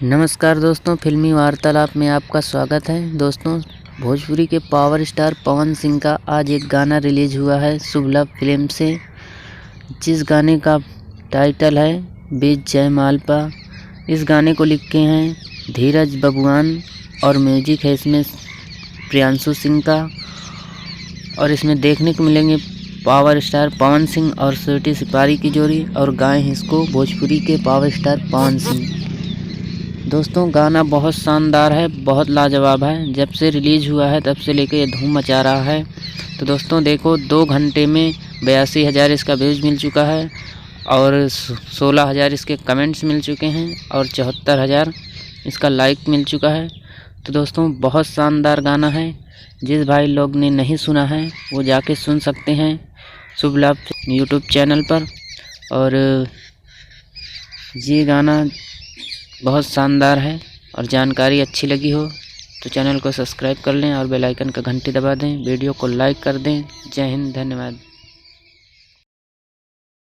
नमस्कार दोस्तों, फिल्मी वार्तालाप में आपका स्वागत है। दोस्तों, भोजपुरी के पावर स्टार पवन सिंह का आज एक गाना रिलीज हुआ है शुभ लव फिल्म से, जिस गाने का टाइटल है बीच जयमालपा। इस गाने को लिखे हैं धीरज बबुआन और म्यूजिक है इसमें प्रियांशु सिंह का। और इसमें देखने को मिलेंगे पावर स्टार पवन सिंह और स्वीटी सिपारी की जोड़ी, और गाए हैं इसको भोजपुरी के पावर स्टार पवन सिंह। दोस्तों, गाना बहुत शानदार है, बहुत लाजवाब है। जब से रिलीज़ हुआ है तब से लेकर ये धूम मचा रहा है। तो दोस्तों देखो, 2 घंटे में 82,000 इसका व्यूज़ मिल चुका है और 16,000 इसके कमेंट्स मिल चुके हैं और 74,000 इसका लाइक मिल चुका है। तो दोस्तों, बहुत शानदार गाना है। जिस भाई लोग ने नहीं सुना है वो जाके सुन सकते हैं शुभ लाभ यूट्यूब चैनल पर। और ये गाना बहुत शानदार है, और जानकारी अच्छी लगी हो तो चैनल को सब्सक्राइब कर लें और बेल आइकन का घंटी दबा दें। वीडियो को लाइक कर दें। जय हिंद, धन्यवाद।